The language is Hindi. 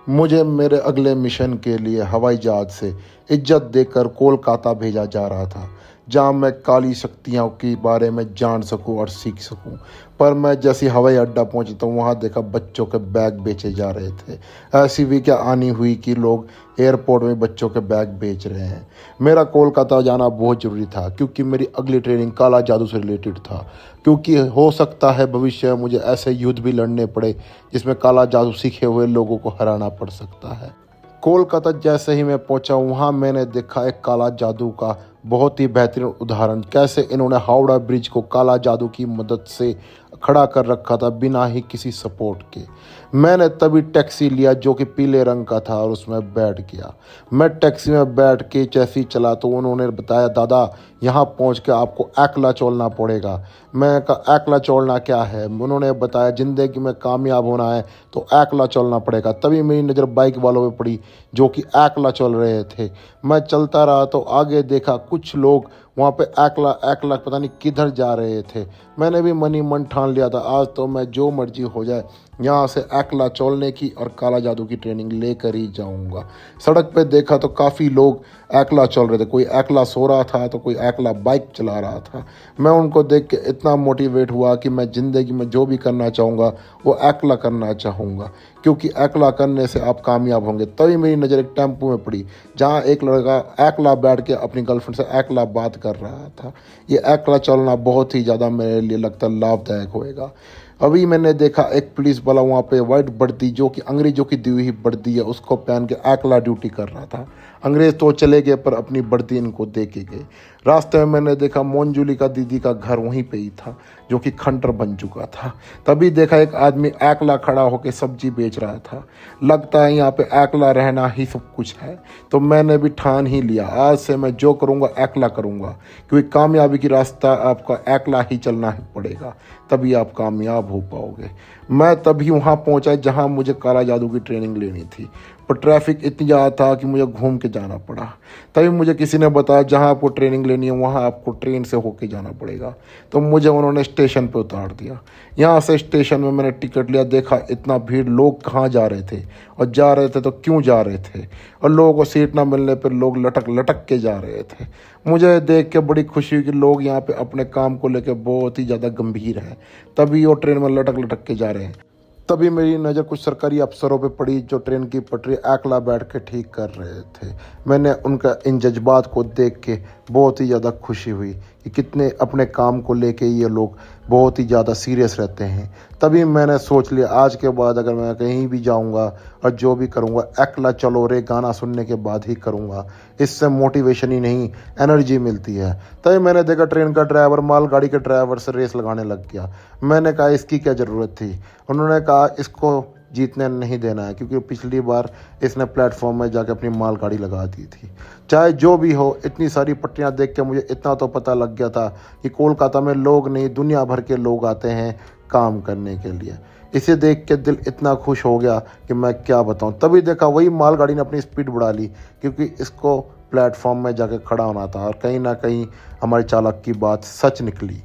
मुझे मेरे अगले मिशन के लिए हवाई जहाज़ से इज्जत देकर कोलकाता भेजा जा रहा था, जहां मैं काली शक्तियों के बारे में जान सकूं और सीख सकूं। पर मैं जैसे हवाई अड्डा पहुंचा तो वहां देखा बच्चों के बैग बेचे जा रहे थे। ऐसी भी क्या आनी हुई कि लोग एयरपोर्ट में बच्चों के बैग बेच रहे हैं। मेरा कोलकाता जाना बहुत ज़रूरी था क्योंकि मेरी अगली ट्रेनिंग काला जादू से रिलेटेड था। क्योंकि हो सकता है भविष्य में मुझे ऐसे युद्ध भी लड़ने पड़े जिसमें काला जादू सीखे हुए लोगों को हराना पड़ सकता है। कोलकाता जैसे ही मैं पहुंचा वहां मैंने देखा एक काला जादू का बहुत ही बेहतरीन उदाहरण, कैसे इन्होंने हावड़ा ब्रिज को काला जादू की मदद से खड़ा कर रखा था बिना ही किसी सपोर्ट के। मैंने तभी टैक्सी लिया जो कि पीले रंग का था और उसमें बैठ गया। मैं टैक्सी में बैठ के जैसे ही चला तो उन्होंने बताया, दादा यहाँ पहुँच के आपको एकला चलना पड़ेगा। मैं कहा एकला चलना क्या है? उन्होंने बताया ज़िंदगी में कामयाब होना है तो एकला चलना पड़ेगा। तभी मेरी नज़र बाइक वालों पे पड़ी जो कि एकला चल रहे थे। मैं चलता रहा तो आगे देखा कुछ लोग वहाँ पे एकला एकला पता नहीं किधर जा रहे थे। मैंने भी मनी मन ठान लिया था, आज तो मैं जो मर्जी हो जाए यहाँ से एकला चलने की और काला जादू की ट्रेनिंग लेकर ही जाऊँगा। सड़क पे देखा तो काफ़ी लोग एकला चल रहे थे, कोई एकला सो रहा था तो कोई एकला बाइक चला रहा था। मैं उनको देख के इतना मोटिवेट हुआ कि मैं ज़िंदगी में जो भी करना चाहूँगा वो एकला करना चाहूँगा, क्योंकि एकला करने से आप कामयाब होंगे। तभी मेरी नज़र एक टेम्पो में पड़ी जहाँ एक लड़का एकला बैठ के अपनी गर्लफ्रेंड से एकला बात कर रहा था। ये एकला चलना बहुत ही ज़्यादा मेरे लिए लगता है लाभदायक होएगा। अभी मैंने देखा एक पुलिस वाला वहाँ पे वाइट वर्दी जो कि अंग्रेजों की दी हुई वर्दी है उसको पहन के एकला ड्यूटी कर रहा था। अंग्रेज तो चले गए पर अपनी वर्दी इनको दे के गए। रास्ते में मैंने देखा मोंजुली का दीदी का घर वहीं पे ही था जो कि खंडर बन चुका था। तभी देखा एक आदमी एकला खड़ा होकर सब्जी बेच रहा था। लगता है यहाँ पे एकला रहना ही सब कुछ है। तो मैंने भी ठान ही लिया, आज से मैं जो करूँगा एकला करूँगा, क्योंकि कामयाबी की रास्ता आपका एकला ही चलना ही पड़ेगा, तभी आप कामयाब हो पाओगे। मैं तभी वहाँ पहुँचा जहाँ मुझे काला जादू की ट्रेनिंग लेनी थी, पर ट्रैफिक इतनी ज़्यादा था कि मुझे घूम के जाना पड़ा। तभी मुझे किसी ने बताया जहाँ आपको ट्रेनिंग लेनी है वहाँ आपको ट्रेन से होके जाना पड़ेगा। तो मुझे उन्होंने स्टेशन पे उतार दिया। यहाँ से स्टेशन में मैंने टिकट लिया, देखा इतना भीड़, लोग कहाँ जा रहे थे और जा रहे थे तो क्यों जा रहे थे, और लोगों को सीट ना मिलने पर लोग लटक लटक के जा रहे थे। मुझे देख के बड़ी खुशी हुई कि लोग यहाँ पे अपने काम को लेकर बहुत ही ज़्यादा गंभीर हैं, तभी वो ट्रेन में लटक लटक के जा रहे हैं। तभी मेरी नज़र कुछ सरकारी अफसरों पे पड़ी जो ट्रेन की पटरी एकला बैठ के ठीक कर रहे थे। मैंने उनका इन जज्बात को देख के बहुत ही ज़्यादा खुशी हुई कि कितने अपने काम को लेके ये लोग बहुत ही ज़्यादा सीरियस रहते हैं। तभी मैंने सोच लिया आज के बाद अगर मैं कहीं भी जाऊंगा और जो भी करूंगा एकला चलो रे गाना सुनने के बाद ही करूंगा। इससे मोटिवेशन ही नहीं एनर्जी मिलती है। तभी मैंने देखा ट्रेन का ड्राइवर मालगाड़ी के ड्राइवर से रेस लगाने लग गया। मैंने कहा इसकी क्या ज़रूरत थी? उन्होंने कहा इसको जीतने नहीं देना है, क्योंकि पिछली बार इसने प्लेटफॉर्म में जाके अपनी मालगाड़ी लगा दी थी। चाहे जो भी हो, इतनी सारी पट्टियां देख के मुझे इतना तो पता लग गया था कि कोलकाता में लोग नहीं दुनिया भर के लोग आते हैं काम करने के लिए। इसे देख के दिल इतना खुश हो गया कि मैं क्या बताऊं। तभी देखा वही मालगाड़ी ने अपनी स्पीड बढ़ा ली, क्योंकि इसको प्लेटफॉर्म में जाके खड़ा होना था और कहीं ना कहीं हमारे चालक की बात सच निकली।